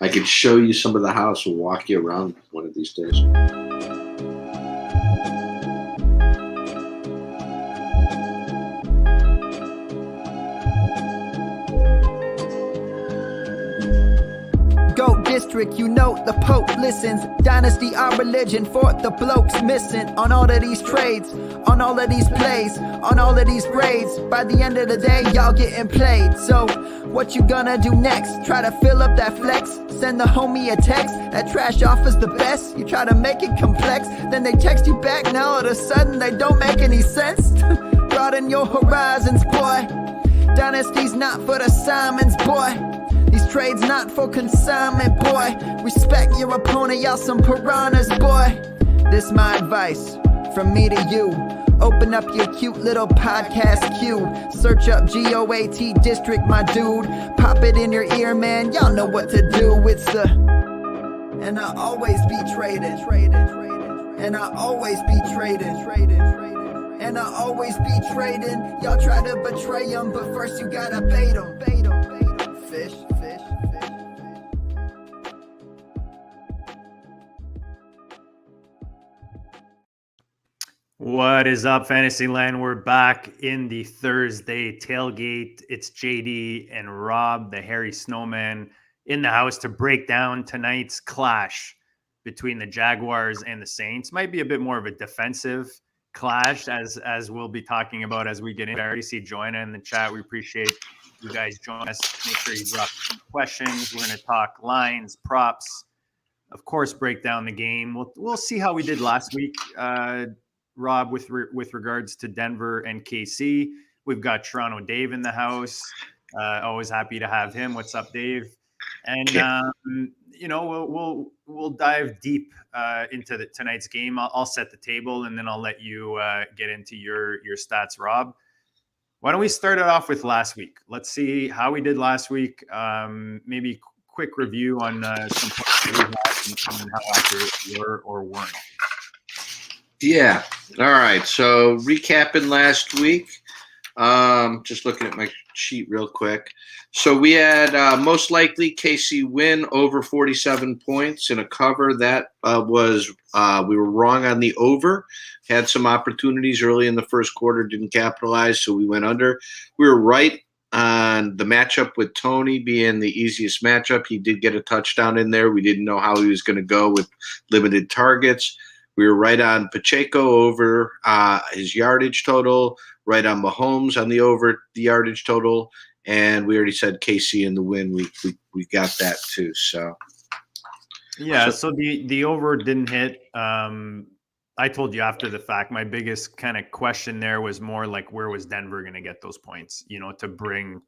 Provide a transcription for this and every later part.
I could show you some of the house. We'll walk you around one of these days. Go district, you know the Pope listens. Dynasty, our religion, for the blokes missing. On all of these trades, on all of these plays, on all of these grades. By the end of the day, y'all getting played. So, what you gonna do next? Try to fill up that flex? Send the homie a text? That trash offer's the best? You try to make it complex, then they text you back. Now all of a sudden they don't make any sense. Broaden your horizons, boy. Dynasty's not for the Simons, boy. These trades not for consignment, boy. Respect your opponent, y'all some piranhas, boy. This my advice, from me to you. Open up your cute little podcast queue. Search up GOAT District, my dude. Pop it in your ear, man, y'all know what to do. It's the... And I always be trading. And I always be trading. And I always be trading. Y'all try to betray them, but first you gotta bait them. Fish. What is up, Fantasyland? We're back in the Thursday tailgate. It's JD and Rob, the hairy snowman, in the house to break down tonight's clash between the Jaguars and the Saints. Might be a bit more of a defensive clash, as we'll be talking about as we get in. I already see Joanna in the chat. We appreciate you guys joining us. Make sure you drop questions. We're going to talk lines, props, of course, break down the game. We'll see how we did last week. Rob, with regards to Denver and KC. We've got Toronto Dave in the house. Always happy to have him. What's up, Dave? And we'll dive deep into tonight's game. I'll set the table, and then I'll let you get into your stats, Rob. Why don't we start it off with last week? Let's see how we did last week. Maybe quick review on some points that we had and how accurate we were or weren't. Yeah. All right. So recapping last week, just looking at my sheet real quick. So we had most likely KC win over 47 points in a cover. That was we were wrong on the over. Had some opportunities early in the first quarter, didn't capitalize, so we went under. We were right on the matchup with Tony being the easiest matchup. He did get a touchdown in there. We didn't know how he was going to go with limited targets. We were right on Pacheco over his yardage total, right on Mahomes on the over the yardage total, and we already said KC in the win. We got that too. So so the over didn't hit. I told you after the fact. My biggest kind of question there was more like, where was Denver going to get those points? To bring,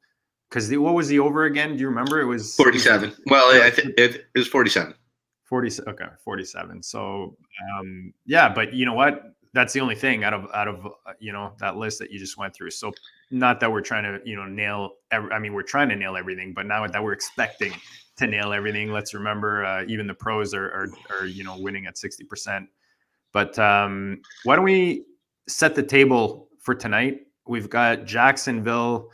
because what was the over again? Do you remember? It was 47. Well, I think it was 47. 47. So, but you know what? That's the only thing out of that list that you just went through. So, not that we're trying to nail. We're trying to nail everything, but now that we're expecting to nail everything, let's remember even the pros are winning at 60%. But why don't we set the table for tonight? We've got Jacksonville.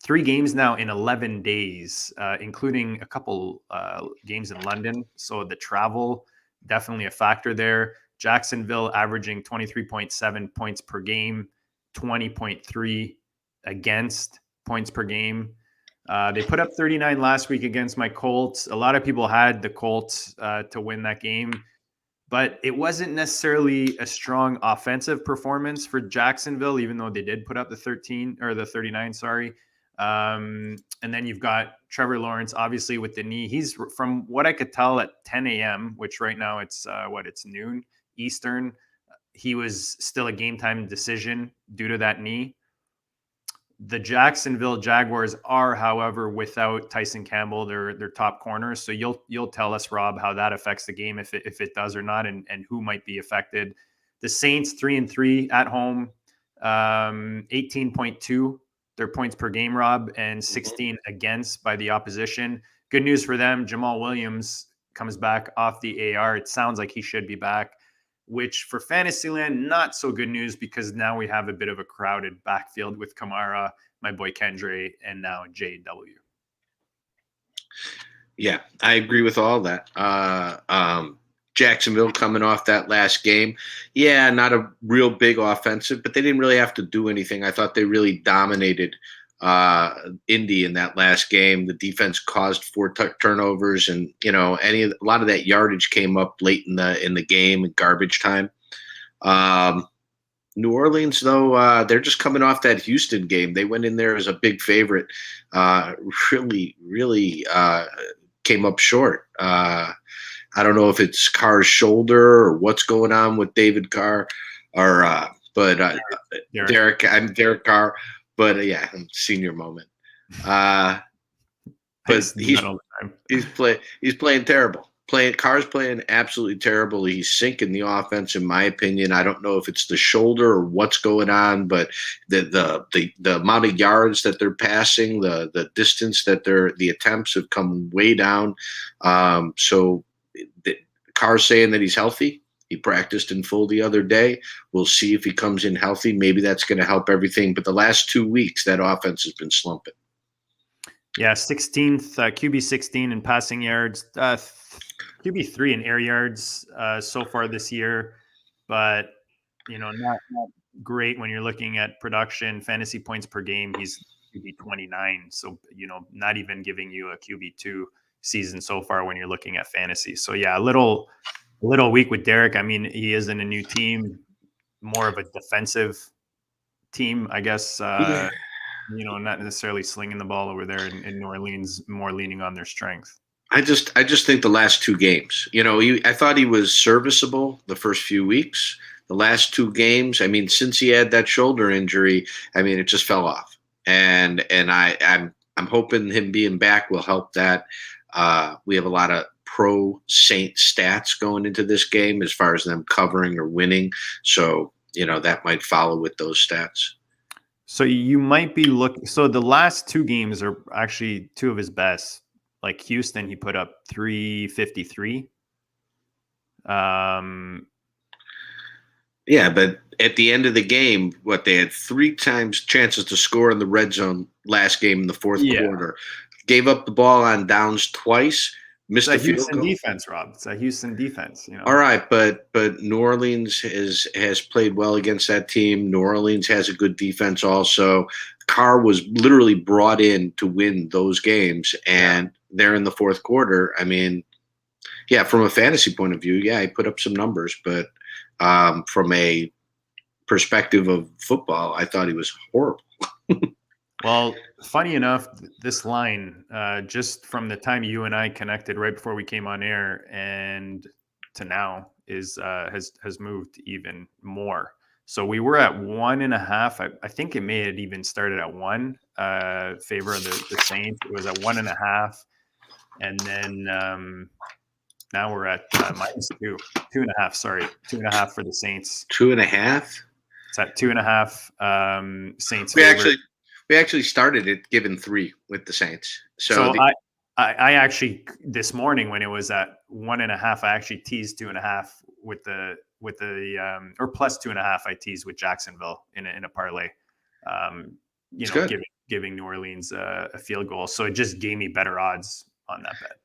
3 games now in 11 days, including a couple games in London. So the travel, definitely a factor there. Jacksonville averaging 23.7 points per game, 20.3 against points per game. They put up 39 last week against my Colts. A lot of people had the Colts to win that game, but it wasn't necessarily a strong offensive performance for Jacksonville, even though they did put up the 39, sorry. And then you've got Trevor Lawrence, obviously with the knee. He's, from what I could tell, at 10 a.m., which right now it's noon Eastern. He was still a game time decision due to that knee. The Jacksonville Jaguars are, however, without Tyson Campbell, their top corner. So you'll tell us, Rob, how that affects the game, if it does or not, and who might be affected. The Saints 3-3 at home, 18.2. their points per game, Rob, and 16 against by the opposition. Good news for them. Jamal Williams comes back off the AR. It sounds like he should be back, which for Fantasyland, not so good news, because now we have a bit of a crowded backfield with Kamara, my boy Kendre, and now JW. Yeah, I agree with all that. Jacksonville coming off that last game. Yeah, not a real big offensive, but they didn't really have to do anything. I thought they really dominated Indy in that last game. The defense caused 4 turnovers, and a lot of that yardage came up late in the game in garbage time. New Orleans, though, they're just coming off that Houston game. They went in there as a big favorite. Really came up short. I don't know if it's Carr's shoulder or what's going on with David Carr, but Derek. I'm Derek Carr, but yeah, senior moment. But he's playing terrible. Carr's playing absolutely terrible. He's sinking the offense, in my opinion. I don't know if it's the shoulder or what's going on, but the amount of yards that they're passing, the distance that the attempts have come way down. So Carr's saying that he's healthy. He practiced in full the other day. We'll see if he comes in healthy. Maybe that's going to help everything. But the last 2 weeks, that offense has been slumping. Yeah, 16th, QB 16 in passing yards, QB 3 in air yards so far this year. But, not great when you're looking at production, fantasy points per game. He's QB 29. So, not even giving you a QB 2 season so far when you're looking at fantasy. So, yeah, a little weak with Derek. I mean, he is in a new team, more of a defensive team, I guess. Yeah. Not necessarily slinging the ball over there in New Orleans, more leaning on their strength. I just think the last 2 games, I thought he was serviceable the first few weeks. The last 2 games, I mean, since he had that shoulder injury, I mean, it just fell off. And I'm hoping him being back will help that. We have a lot of pro Saint stats going into this game as far as them covering or winning. So, that might follow with those stats. So you might be looking. So the last 2 games are actually 2 of his best. Like Houston, he put up 353. Yeah, but at the end of the game, they had 3 times chances to score in the red zone last game in the fourth quarter. Gave up the ball on downs twice. Missed the field goal. Defense, Rob. It's a Houston defense. All right, but New Orleans has played well against that team. New Orleans has a good defense also. Carr was literally brought in to win those games, and they're in the fourth quarter. I mean, yeah, from a fantasy point of view, yeah, he put up some numbers, but from a perspective of football, I thought he was horrible. Well, funny enough, this line, just from the time you and I connected right before we came on air and to now, has moved even more. So we were at 1.5. I think it may have even started at 1 favor of the Saints. It was at 1.5, and then now we're at -2, 2.5. Sorry, 2.5 for the Saints. 2.5. It's at 2.5. Saints. We actually started it given 3 with the Saints. So I actually this morning when it was at 1.5, I actually teased 2.5 with the or plus 2.5. I teased with Jacksonville in a parlay. Giving New Orleans a field goal, so it just gave me better odds on that bet.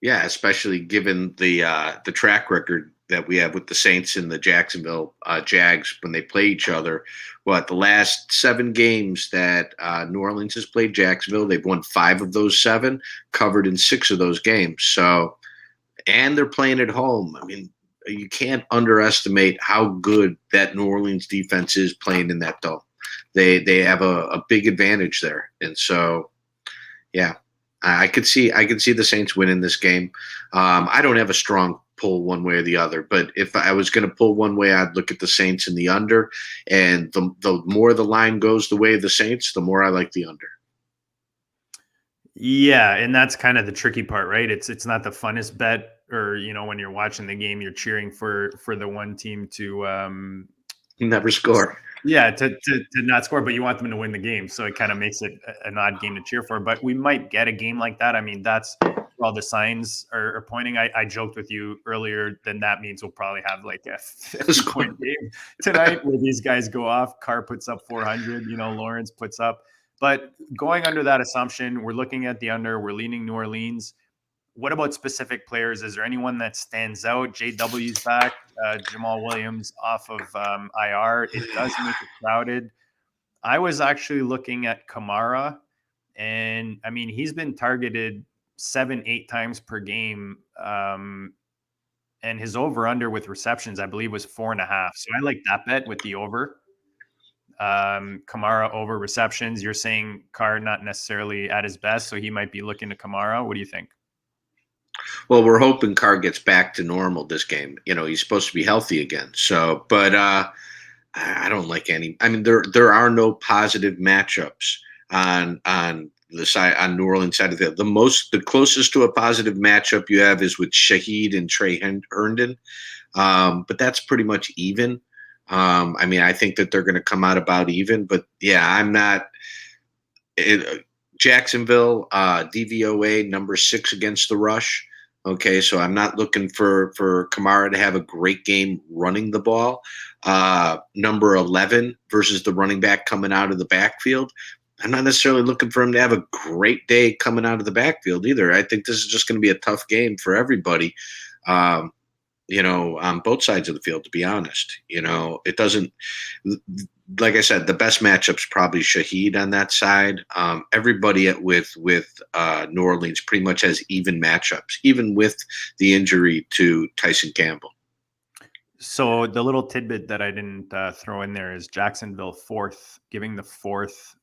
Yeah, especially given the track record that we have with the Saints and the Jacksonville Jags when they play each other. The last 7 games that New Orleans has played Jacksonville, they've won 5 of those 7, covered in 6 of those games. So, and they're playing at home. I mean, you can't underestimate how good that New Orleans defense is playing in that dome. They have a big advantage there, and so, yeah. I could see the Saints winning this game. I don't have a strong pull one way or the other, but if I was going to pull one way, I'd look at the Saints in the under, and the more the line goes the way of the Saints, the more I like the under. Yeah, and that's kind of the tricky part, right? It's not the funnest bet, or when you're watching the game, you're cheering for the one team to never score. Yeah, to not score, but you want them to win the game. So it kind of makes it an odd game to cheer for. But we might get a game like that. I mean, that's where all the signs are pointing. I joked with you earlier, then that means we'll probably have like a 50-point game tonight where these guys go off. Carr puts up 400, Lawrence puts up. But going under that assumption, we're looking at the under. We're leaning New Orleans. what about specific players? Is there anyone that stands out? JW's back. Jamal Williams off of IR. It does make it crowded. I was actually looking at Kamara, and I mean, he's been targeted 7-8 times per game. And his over under with receptions, I believe, was 4.5. So I like that bet with the over. Kamara over receptions. You're saying Carr not necessarily at his best, so he might be looking to Kamara. What do you think? Well, we're hoping Carr gets back to normal this game. He's supposed to be healthy again. So, but I don't like any. I mean, there are no positive matchups on the side on New Orleans side of the field. The closest to a positive matchup you have is with Shaheed and Trey Herndon, but that's pretty much even. I mean, I think that they're going to come out about even. But yeah, I'm not. Jacksonville DVOA number 6 against the rush. Okay, so I'm not looking for Kamara to have a great game running the ball. Number 11 versus the running back coming out of the backfield. I'm not necessarily looking for him to have a great day coming out of the backfield either. I think this is just going to be a tough game for everybody, on both sides of the field, to be honest. It doesn't – like I said, the best matchup's probably Shaheed on that side. Everybody with New Orleans pretty much has even matchups, even with the injury to Tyson Campbell. So the little tidbit that I didn't throw in there is Jacksonville giving the fourth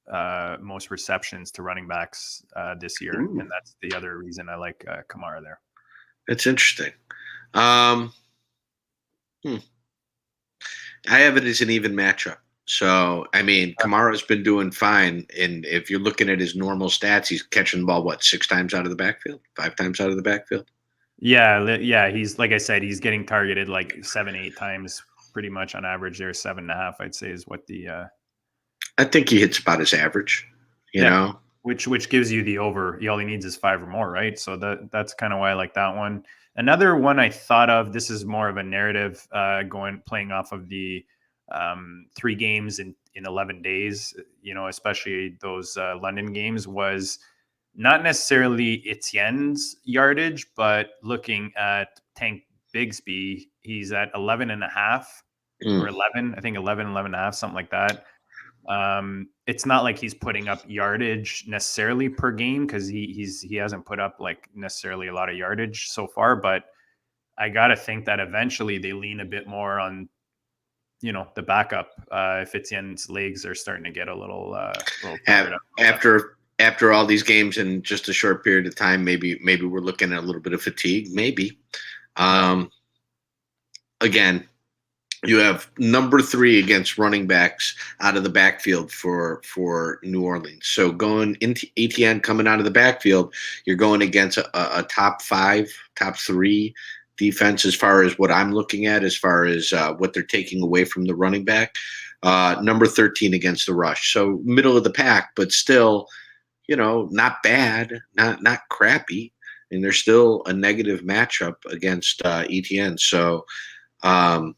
most receptions to running backs this year. Ooh. And that's the other reason I like Kamara there. That's interesting. I have it as an even matchup. So, I mean, Kamara's been doing fine. And if you're looking at his normal stats, he's catching the ball, 6 times out of the backfield, 5 times out of the backfield? Yeah. He's, like I said, he's getting targeted 7-8 times pretty much on average there. 7.5, I'd say, is what the I think he hits about his average, you know? Which gives you the over. All he needs is 5 or more, right? So that's kind of why I like that one. Another one I thought of, this is more of a narrative playing off of the 3 games in 11 days, especially those London games, was not necessarily Etienne's yardage, but looking at Tank Bigsby, he's at 11.5 or 11, I think 11.5, something like that. It's not like he's putting up yardage necessarily per game, because he hasn't put up necessarily a lot of yardage so far, but I got to think that eventually they lean a bit more on the backup if Etienne's legs are starting to get a little after all these games in just a short period of time. Maybe we're looking at a little bit of fatigue. Maybe again, you have number 3 against running backs out of the backfield for New Orleans. So going into Etienne coming out of the backfield, you're going against a top 5, top 3 defense as far as what I'm looking at, as far as what they're taking away from the running back. Number 13 against the rush. So middle of the pack, but still, not bad, not crappy. And there's still a negative matchup against Etienne. So, and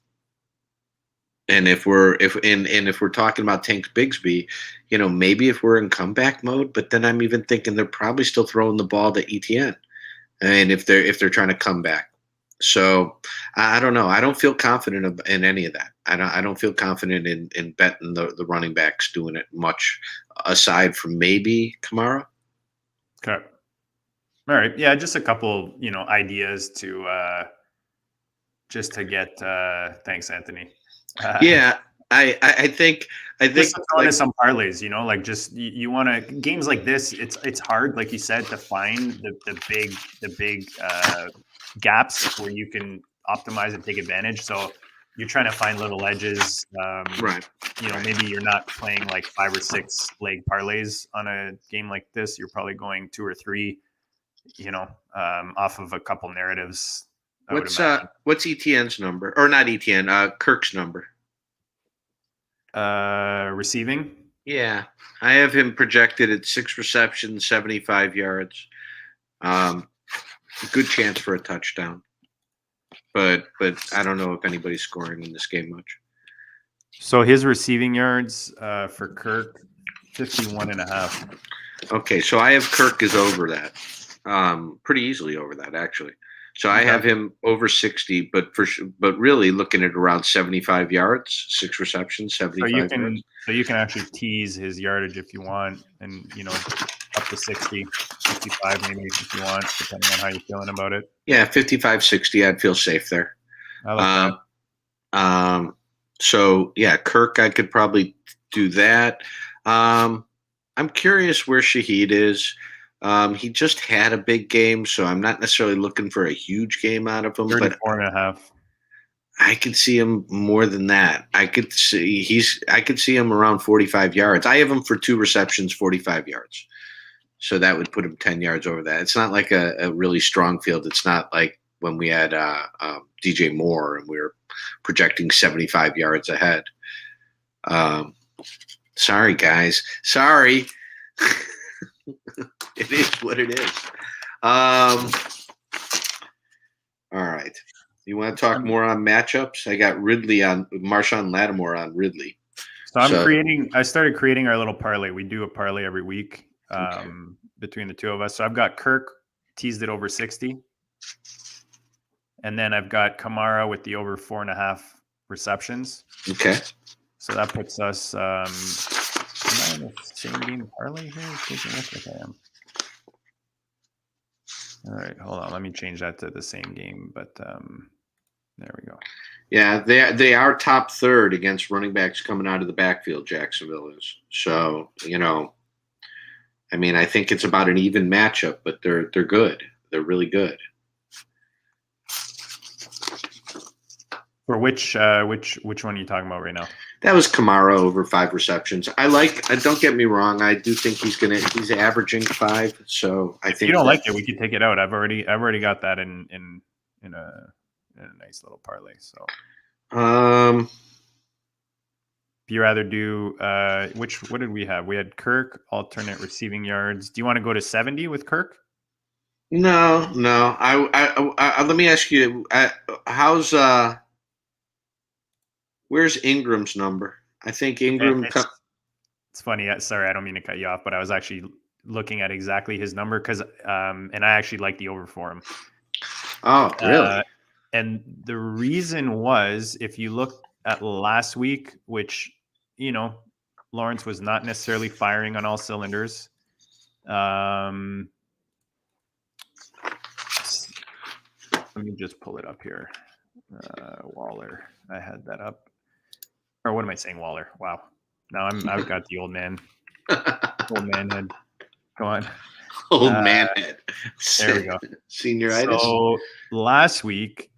if we're talking about Tank Bigsby, maybe if we're in comeback mode, but then I'm even thinking they're probably still throwing the ball to Etienne, and if they're trying to come back. So I don't know. I don't feel confident in any of that. I don't feel confident in betting the running backs doing it much, aside from maybe Kamara. Okay. All right. Yeah, just a couple, ideas to just to get. Thanks, Anthony. Yeah, I think just throwing in some parlays, just you want to games like this. It's hard, like you said, to find the big gaps where you can optimize and take advantage. So you're trying to find little edges. Right. Maybe you're not playing 5 or 6 leg parlays on a game like this. You're probably going 2 or 3, off of a couple narratives. What's Etienne's number? Or not Etienne, Kirk's number? Receiving? Yeah. I have him projected at 6 receptions, 75 yards. Good chance for a touchdown. But I don't know if anybody's scoring in this game much. So his receiving yards for Kirk, 51.5. Okay, so I have Kirk is over that. pretty easily over that actually. So I Okay. have him over 60, but really looking at around 75 yards, 6 receptions, So 75 yards. you can actually tease his yardage if you want, and up to 60, 65 maybe if you want, depending on how you're feeling about it. Yeah, 55, 60, I'd feel safe there. I like that. So yeah, Kirk, I could probably do that. I'm curious where Shaheed is. He just had a big game, so I'm not necessarily looking for a huge game out of him, but 34.5. I could see him more than that. I could see him around 45 yards. I have him for 2 receptions, 45 yards. So that would put him 10 yards over that. It's not like a really strong field. It's not like when we had DJ Moore and we were projecting 75 yards ahead. Sorry, guys. Sorry. It is what it is. All right. You want to talk more on matchups? I got Ridley on Marshawn Lattimore on Ridley. So I started creating our little parlay. We do a parlay every week between the two of us. So I've got Kirk teased it over 60. And then I've got Kamara with the over 4.5 receptions. Okay. So that puts us am I in the same game parlay here? I am. All right, hold on. Let me change that to the same game, but there we go. Yeah, they are top third against running backs coming out of the backfield, Jacksonville is. So, I mean, I think it's about an even matchup, but they're good. They're really good. For which one are you talking about right now? That was Kamara over 5 receptions. Don't get me wrong, I do think he's averaging 5, so I think if you don't like it, we could take it out. I've already got that in a nice little parlay. So if you rather do what did we have? We had Kirk alternate receiving yards. Do you want to go to 70 with Kirk? No. I let me ask you, how's where's Ingram's number? I think Ingram. It's funny. Sorry, I don't mean to cut you off, but I was actually looking at exactly his number because, and I actually like the over for him. Oh, really? And the reason was, if you look at last week, which Lawrence was not necessarily firing on all cylinders. Let me just pull it up here. Waller, I had that up. Or what am I saying, Waller? Wow. Now I've got the old man head. Go on. Old man head. There we go. Senioritis. So last week,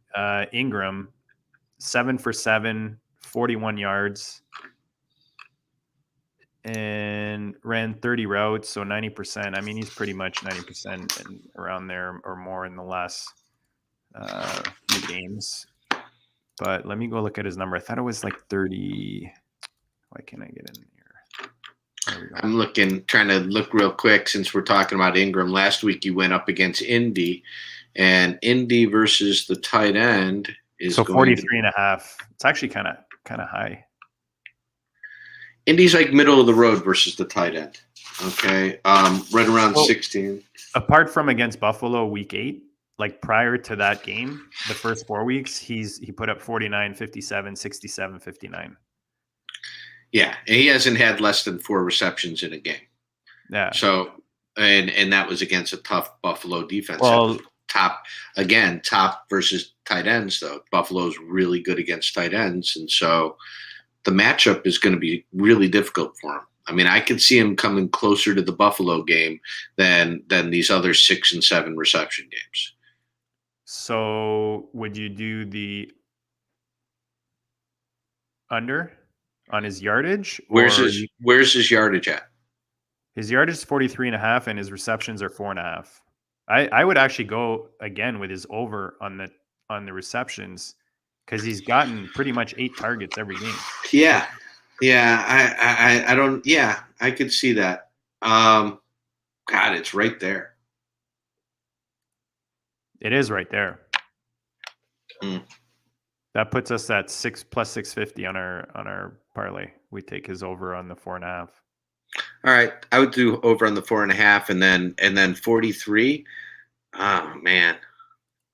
Ingram, 7 for 7, 41 yards, and ran 30 routes, so 90%. I mean, he's pretty much 90% and around there or more in the last few games. But let me go look at his number. I thought it was like 30. Why can't I get in here? There we go. I'm trying to look real quick since we're talking about Ingram. Last week you went up against Indy, and Indy versus the tight end is so 43.5. It's actually kind of high. Indy's like middle of the road versus the tight end. Okay, right around 16. Apart from against Buffalo week 8. Like prior to that game, the first 4 weeks, he put up 49, 57, 67, 59. Yeah, and he hasn't had less than 4 receptions in a game. Yeah. So, and that was against a tough Buffalo defense. Well, top versus tight ends, though. Buffalo's really good against tight ends, and so the matchup is going to be really difficult for him. I mean, I could see him coming closer to the Buffalo game than these other 6 and 7 reception games. So would you do the under on his yardage? Where's his yardage at? His yardage is 43.5 and his receptions are 4.5. I would actually go again with his over on the receptions because he's gotten pretty much 8 targets every game. Yeah. I don't. Yeah, I could see that. God, it's right there. It is right there. That puts us at 6 plus 650 on our parlay. We take his over on the 4.5. All right, I would do over on the 4.5, and then 43. Oh man.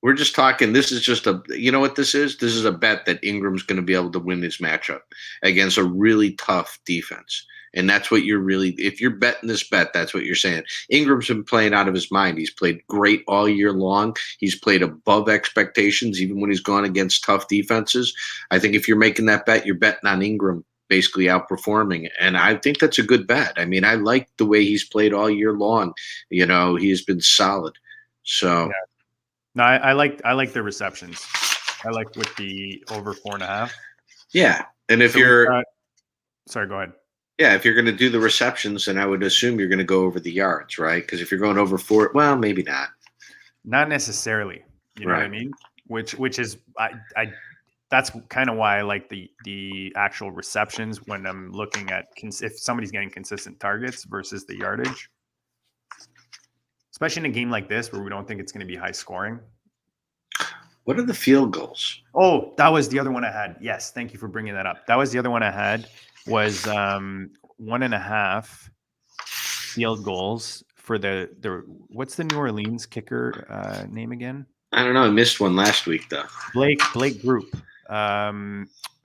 We're just talking. This is just you know what this is? This is a bet that Ingram's going to be able to win this matchup against a really tough defense. And that's what you're really, if you're betting this bet, that's what you're saying. Ingram's been playing out of his mind. He's played great all year long. He's played above expectations, even when he's gone against tough defenses. I think if you're making that bet, you're betting on Ingram basically outperforming. And I think that's a good bet. I mean, I like the way he's played all year long. He's been solid. So. Yeah. No, I like the receptions. I like with the over 4.5. Yeah, and if sorry, go ahead. Yeah, if you're going to do the receptions, then I would assume you're going to go over the yards, right? Because if you're going over 4, well, maybe not. Not necessarily. You know what I mean? Which is I that's kind of why I like the actual receptions when I'm looking at if somebody's getting consistent targets versus the yardage. Especially in a game like this where we don't think it's going to be high scoring. What are the field goals? Oh, that was the other one I had. Yes, thank you for bringing that up. That was the other one I had was 1.5 field goals for the what's the New Orleans kicker name again? I don't know. I missed one last week though. Blake Group.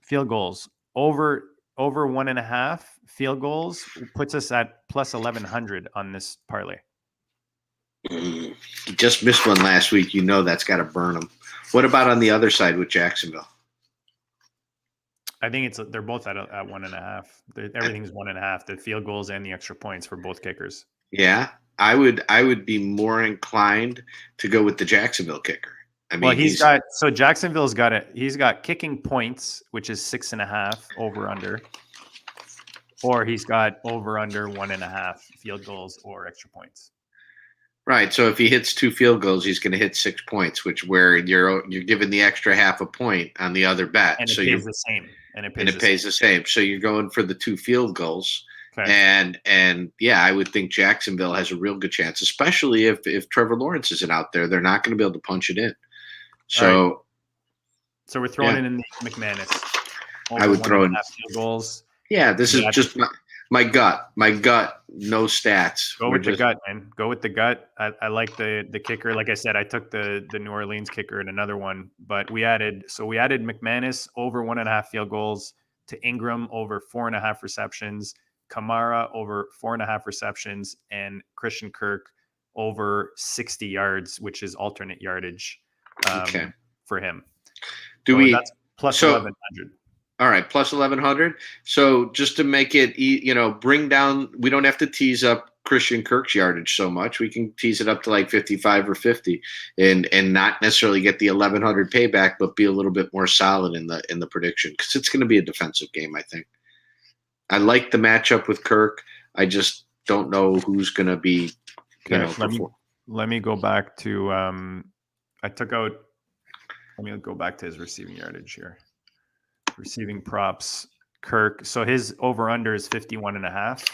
Field goals over 1.5 field goals puts us at plus 1,100 on this parlay. He just missed one last week. That's got to burn him. What about on the other side with Jacksonville? I think they're both at 1.5. Everything's 1.5. The field goals and the extra points for both kickers. Yeah, I would be more inclined to go with the Jacksonville kicker. I mean, Jacksonville's got kicking points, which is 6.5 over under, or he's got over under 1.5 field goals or extra points. Right. So if he hits 2 field goals, he's going to hit 6 points, where you're given the extra half a point on the other bet. And it pays the same. And it pays the same. So you're going for the 2 field goals. Okay. And yeah, I would think Jacksonville has a real good chance, especially if Trevor Lawrence isn't out there. They're not going to be able to punch it in. So, right. So we're throwing it in the McManus. I would throw in field goals. Yeah, this is just my gut. No stats. Go with the gut, man. Go with the gut. I like the kicker. Like I said, I took the New Orleans kicker in another one, but we added McManus over 1.5 field goals, to Ingram over 4.5 receptions, Kamara over 4.5 receptions, and Christian Kirk over 60 yards, which is alternate yardage for him. That's plus 1,100. All right, plus 1,100. So just to make it, bring down, we don't have to tease up Christian Kirk's yardage so much. We can tease it up to like 55 or 50 and not necessarily get the 1,100 payback, but be a little bit more solid in the prediction, because it's going to be a defensive game, I think. I like the matchup with Kirk. I just don't know who's going to be, let me go back to let me go back to his receiving yardage here. Receiving props, Kirk. So his over under is 51.5.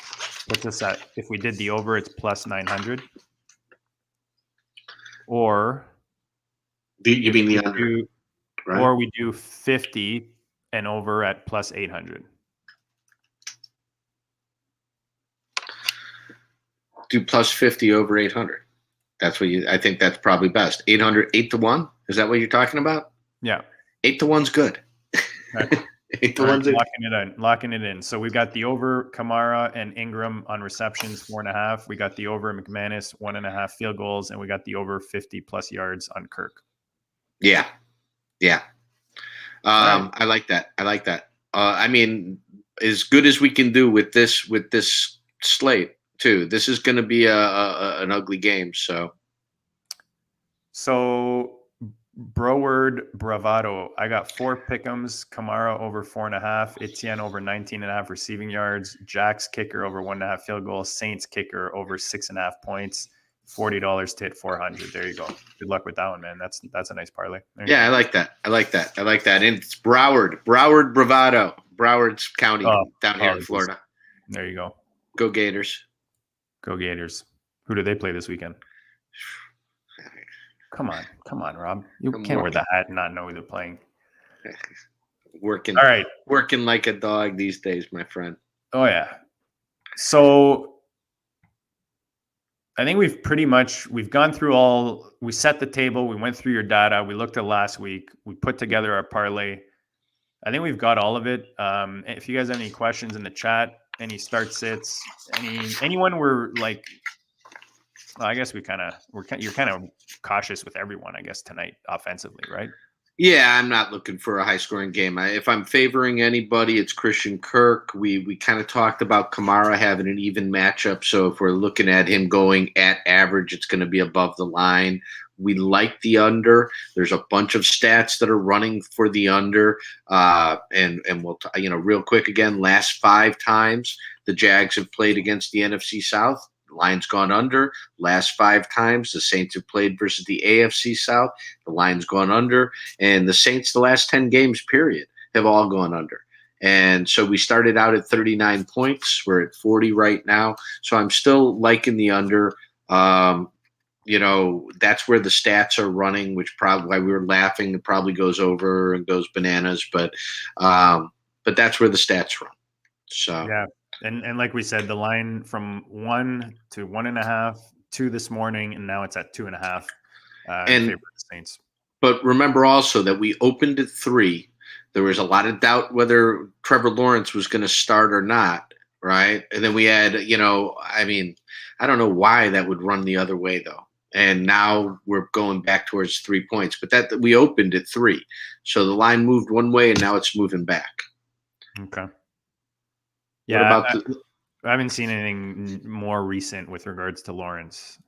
Puts us at, if we did the over, it's plus 900. Or you mean the under? Right? Or we do 50 and over at plus 800. Do plus 50 over 800. That's what I think that's probably best. 800, 8-1. Is that what you're talking about? Yeah. 8-1's good. Right. 8-1's locking it in. So we've got the over Kamara and Ingram on receptions, 4.5. We got the over McManus, 1.5 field goals, and we got the over 50 plus yards on Kirk. Yeah. I like that. I mean, as good as we can do with this slate too. This is going to be an ugly game. So Broward Bravado. I got 4 pick'ems. Kamara over 4.5. Etienne over 19.5 receiving yards. Jack's kicker over 1.5 field goals. Saints kicker over 6.5 points. $40 to hit 400. There you go. Good luck with that one, man. That's a nice parlay. Yeah, I like that. And it's Broward Bravado. Broward's County down here in Florida. There you go. Go Gators. Go Gators. Who do they play this weekend? Come on, Rob. You can't wear the hat and not know who they're playing. Working. All right. Working like a dog these days, my friend. Oh, yeah. So I think we've gone through we set the table, we went through your data, we looked at last week, we put together our parlay. I think we've got all of it. If you guys have any questions in the chat, any start sits, anyone we're like, well, I guess you're kind of cautious with everyone, I guess, tonight offensively, right? Yeah, I'm not looking for a high scoring game. If I'm favoring anybody, it's Christian Kirk. We kind of talked about Kamara having an even matchup. So if we're looking at him going at average, it's going to be above the line. We like the under. There's a bunch of stats that are running for the under. And we'll, real quick again, last 5 times the Jags have played against the NFC South. The line's gone under. Last 5 times the Saints have played versus the AFC South. The line's gone under. And the Saints, the last 10 games, period, have all gone under. And so we started out at 39 points. We're at 40 right now. So I'm still liking the under. That's where the stats are running, which probably why we were laughing. It probably goes over and goes bananas, but that's where the stats run. So yeah, and like we said, the line from 1 to 1.5 to this morning, and now it's at 2.5 in favor of the Saints. But remember also that we opened at 3. There was a lot of doubt whether Trevor Lawrence was going to start or not, right? And then we had, I don't know why that would run the other way though. And now we're going back towards 3 points, but that we opened at 3. So the line moved one way and now it's moving back. Okay. Yeah. I haven't seen anything more recent with regards to Lawrence.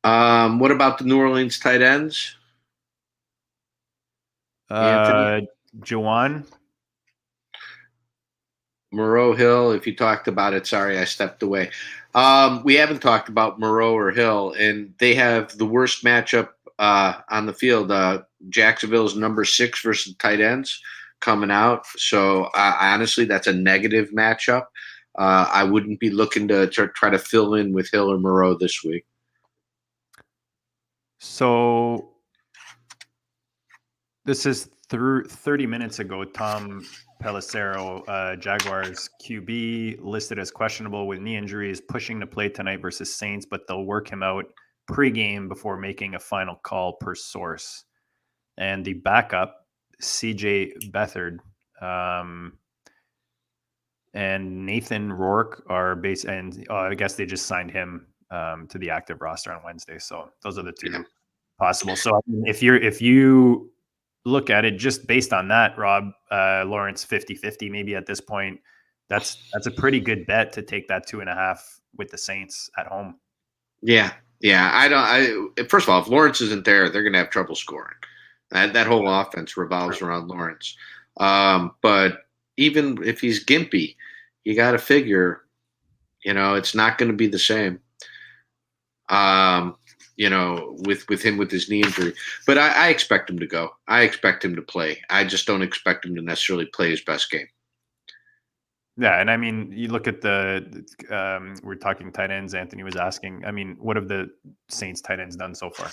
What about the New Orleans tight ends? Juwan. Moreau Hill, if you talked about it, sorry, I stepped away. We haven't talked about Moreau or Hill, and they have the worst matchup on the field. Jacksonville's number 6 versus tight ends coming out. So honestly, that's a negative matchup. I wouldn't be looking to try to fill in with Hill or Moreau this week. So this is through 30 minutes ago. Tom Pelissero, Jaguars QB, listed as questionable with knee injuries, pushing to play tonight versus Saints, but they'll work him out pregame before making a final call per source. And the backup, CJ Beathard, and Nathan Rourke are I guess they just signed him to the active roster on Wednesday. So those are the 2 possible. So if you look at it just based on that, Rob, Lawrence 50-50 maybe at this point, that's a pretty good bet to take that 2.5 with the Saints at home. Yeah. First of all, if Lawrence isn't there, they're going to have trouble scoring. That whole offense revolves around Lawrence. But even if he's gimpy, you got to figure, it's not going to be the same. With him with his knee injury. But I expect him to go. I expect him to play. I just don't expect him to necessarily play his best game. Yeah, and I mean, you look at we're talking tight ends. Anthony was asking, I mean, what have the Saints tight ends done so far?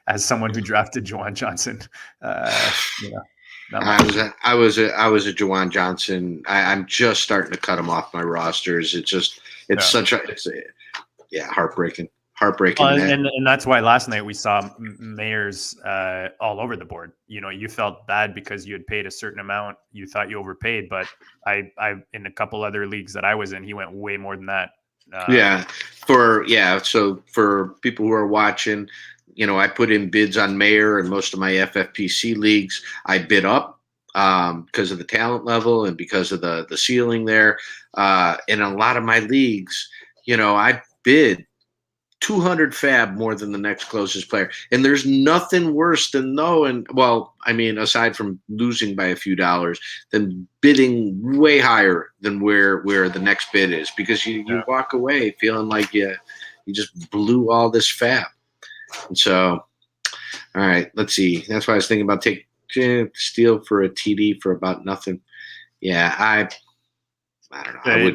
As someone who drafted Juwan Johnson, I was a Juwan Johnson. I'm just starting to cut him off my rosters. Heartbreaking. And that's why last night we saw Mayers all over the board. You felt bad because you had paid a certain amount. You thought you overpaid, but I in a couple other leagues that I was in, he went way more than that. So for people who are watching, I put in bids on Mayer and most of my FFPC leagues. I bid up because of the talent level and because of the ceiling there. In a lot of my leagues, I bid 200 fab more than the next closest player. And there's nothing worse than aside from losing by a few dollars, than bidding way higher than where the next bid is, because you walk away feeling like you just blew all this fab. And so, all right, let's see. That's why I was thinking about steal for a TD for about nothing. Yeah, I don't know.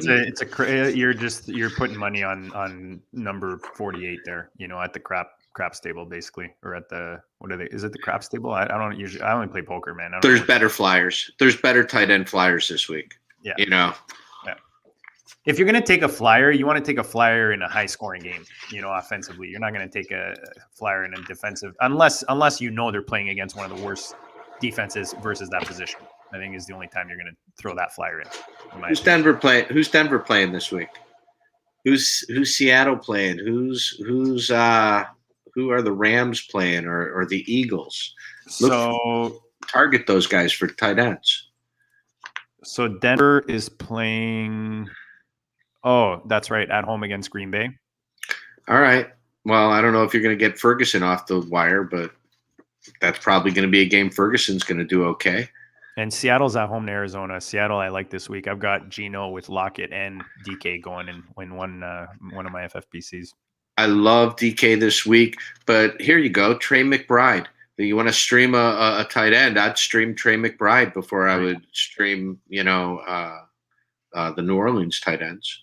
You're putting money on number 48 there, at the crap stable basically, or at the, is it the crap stable? I only play poker, man. There's better flyers. There's better tight end flyers this week. Yeah. Yeah. if you're going to take a flyer, you want to take a flyer in a high scoring game, offensively. You're not going to take a flyer in a defensive unless you know they're playing against one of the worst defenses versus that position. I think is the only time you're going to throw that flyer in Who's Denver playing? Who's Denver playing this week? Who's Seattle playing? Who are the Rams playing or the Eagles? Target those guys for tight ends. So Denver is playing. Oh, that's right, at home against Green Bay. All right. Well, I don't know if you're going to get Ferguson off the wire, but that's probably going to be a game Ferguson's going to do okay. And Seattle's at home to Arizona. Seattle, I like this week. I've got Geno with Lockett and DK going in one of my FFPCs. I love DK this week, but here you go, Trey McBride. You want to stream a tight end? I'd stream Trey McBride before I would stream, the New Orleans tight ends.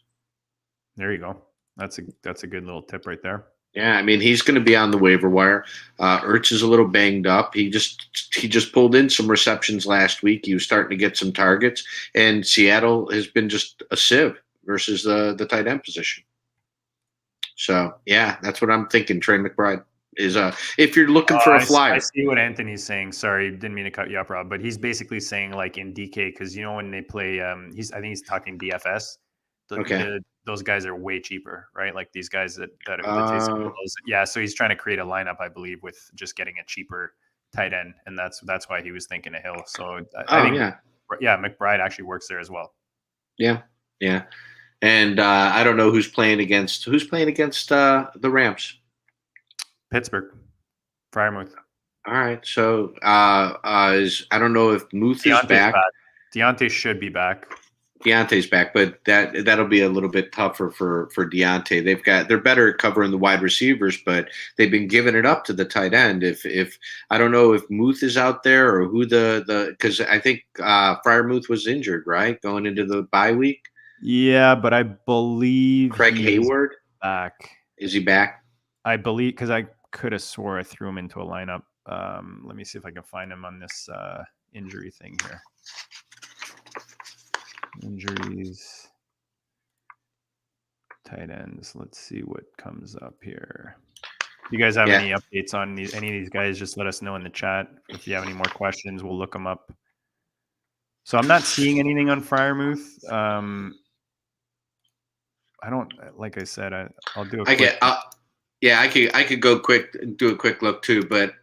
There you go. That's a good little tip right there. Yeah, I mean he's going to be on the waiver wire. Ertz is a little banged up. He just pulled in some receptions last week. He was starting to get some targets, and Seattle has been just a sieve versus the tight end position. So yeah, that's what I'm thinking. Trey McBride is if you're looking for a flyer. I see what Anthony's saying. Sorry, didn't mean to cut you up, Rob. But he's basically saying like in DK because when they play, I think he's talking DFS. Those guys are way cheaper, right? Like these guys that yeah. So he's trying to create a lineup, I believe, with just getting a cheaper tight end, and that's why he was thinking of Hill. So I think McBride actually works there as well. Yeah. And I don't know who's playing against the Rams. Pittsburgh, Freiermuth. All right, so I don't know if Muth is back. Deontay should be back. Deontay's back, but that'll be a little bit tougher for Deontay. They're better at covering the wide receivers, but they've been giving it up to the tight end. If I don't know if Muth is out there or who because I think Freiermuth was injured, right, going into the bye week. Yeah, but I believe Craig Hayward back. Is he back? I believe because I could have swore I threw him into a lineup. Let me see if I can find him on this injury thing here. Injuries, tight ends. Let's see what comes up here. If you guys have any updates on any of these guys, just let us know in the chat. If you have any more questions, we'll look them up. So I'm not seeing anything on Freiermuth. I don't, like I said, I'll do a quick. I could go quick, do a quick look too, but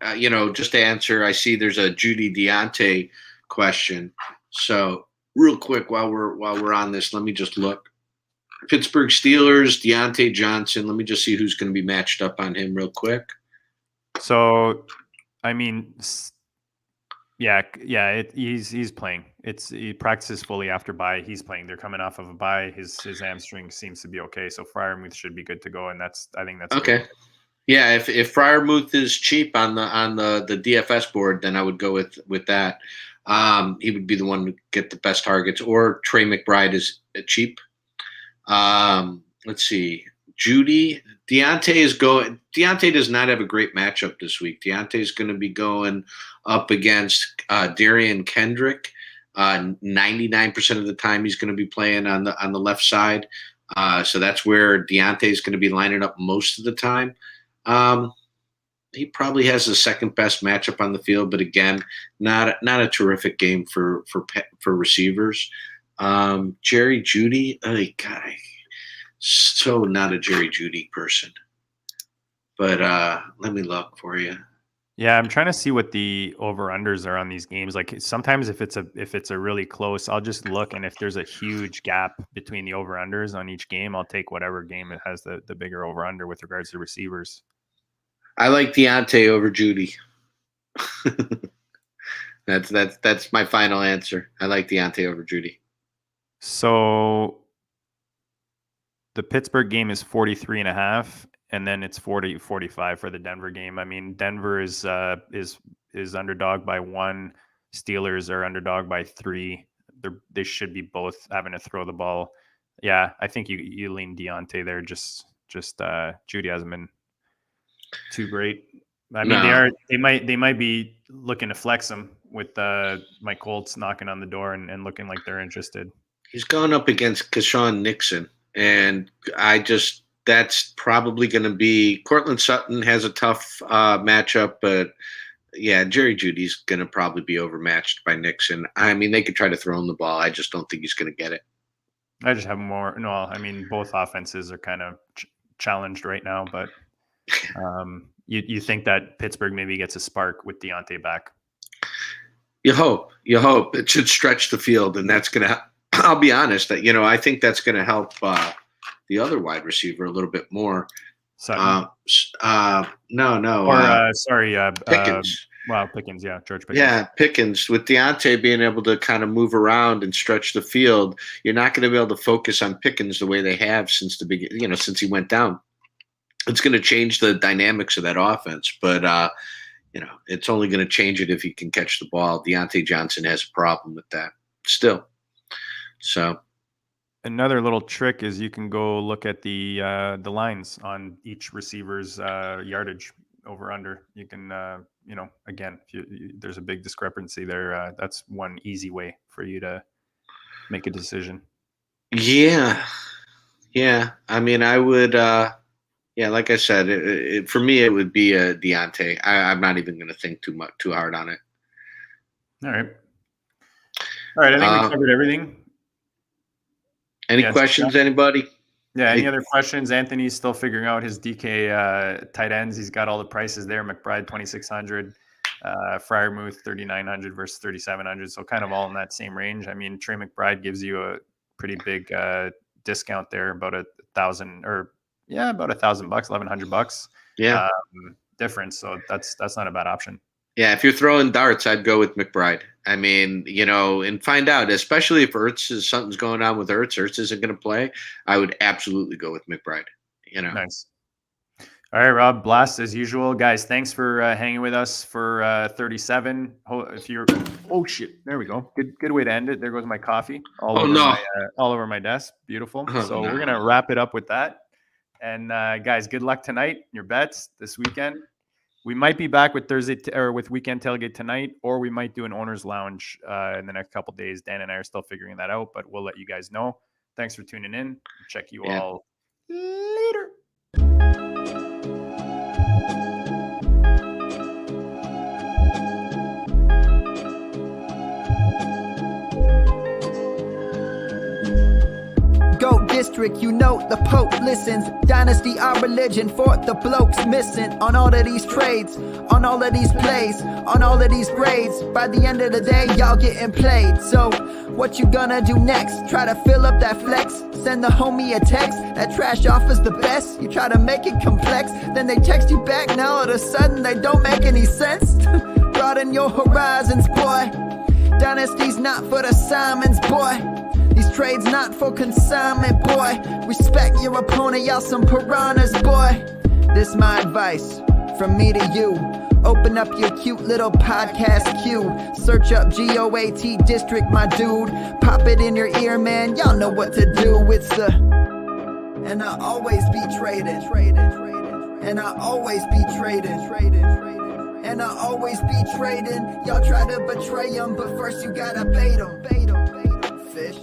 just to answer, I see there's a Judy Deontay question. So real quick, while we're on this, let me just look. Pittsburgh Steelers, Deontay Johnson. Let me just see who's going to be matched up on him real quick. So, I mean, he's playing. He practices fully after bye. He's playing. They're coming off of a bye. His hamstring seems to be okay. So Freiermuth should be good to go, and I think that's okay. Good. Yeah, if Freiermuth is cheap on the DFS board, then I would go with that. He would be the one to get the best targets, or Trey McBride is cheap. Let's see. Judy. Deontay does not have a great matchup this week. Deontay is going to be going up against Darian Kendrick. 99% of the time he's going to be playing on the left side. So that's where Deontay is going to be lining up most of the time. He probably has the second best matchup on the field, but again, not a terrific game for receivers. Jerry Jeudy, God, so not a Jerry Jeudy person. But let me look for you. Yeah, I'm trying to see what the over-unders are on these games. Like sometimes if it's a really close, I'll just look, and if there's a huge gap between the over-unders on each game, I'll take whatever game it has the bigger over-under with regards to receivers. I like Deontay over Jeudy. That's my final answer. I like Deontay over Jeudy. So the Pittsburgh game is 43.5. And then it's 40-45 for the Denver game. I mean, Denver is underdog by 1. Steelers are underdog by 3. They should be both having to throw the ball. Yeah, I think you lean Deontay there. Just Jeudy hasn't been too great. I mean, they might be looking to flex him with Mike Colts knocking on the door and looking like they're interested. He's going up against Keshawn Nixon. And that's probably going to be Cortland Sutton has a tough matchup, but yeah, Jerry Judy's going to probably be overmatched by Nixon. I mean, they could try to throw him the ball. I just don't think he's going to get it. I just have more. No, I mean, both offenses are kind of challenged right now, but you think that Pittsburgh maybe gets a spark with Deontay back? You hope it should stretch the field, and that's going to. I'll be honest that I think that's going to help the other wide receiver a little bit more. Sutton. Pickens. Pickens, yeah, George Pickens. Yeah, Pickens. With Deontay being able to kind of move around and stretch the field, you're not going to be able to focus on Pickens the way they have since the beginning. Since he went down, it's going to change the dynamics of that offense. But it's only going to change it if he can catch the ball. Deontay Johnson has a problem with that still. So. Another little trick is you can go look at the lines on each receiver's yardage over under. You can again, if there's a big discrepancy there. That's one easy way for you to make a decision. Yeah. I mean, I would. Like I said, for me it would be a Deontay. I'm not even going to think too hard on it. All right. I think we covered everything. Any questions, anybody? Yeah, any other questions? Anthony's still figuring out his DK tight ends. He's got all the prices there. McBride, 2,600. Freiermuth, 3,900 versus 3,700. So kind of all in that same range. I mean, Trey McBride gives you a pretty big discount there, about $1,000 or about $1,000, $1,100. Yeah, difference. So that's not a bad option. Yeah, if you're throwing darts, I'd go with McBride. I mean, and find out, especially if something's going on with Ertz isn't going to play, I would absolutely go with McBride. Nice. All right, Rob, blast as usual. Guys, thanks for hanging with us for 37. Oh, shit. There we go. Good way to end it. There goes my coffee all over my desk. Beautiful. So we're going to wrap it up with that. And guys, good luck tonight. Your bets this weekend. We might be back with with Weekend Tailgate tonight, or we might do an owner's lounge in the next couple of days. Dan and I are still figuring that out, but we'll let you guys know. Thanks for tuning in. Check you all later. Go district, the Pope listens. Dynasty, our religion, for the blokes missing. On all of these trades, on all of these plays, on all of these grades. By the end of the day, y'all getting played. So, what you gonna do next? Try to fill up that flex? Send the homie a text? That trash offers the best? You try to make it complex, then they text you back. Now all of a sudden, they don't make any sense. Broaden your horizons, boy. Dynasty's not for the Simons, boy. These trades not for consignment, boy. Respect your opponent, y'all some piranhas, boy. This my advice, from me to you. Open up your cute little podcast queue. Search up GOAT District, my dude. Pop it in your ear, man, y'all know what to do. It's the... And I always be traded. And I always be traded. And I always be trading. Y'all try to betray them, but first you gotta bait them. Fish.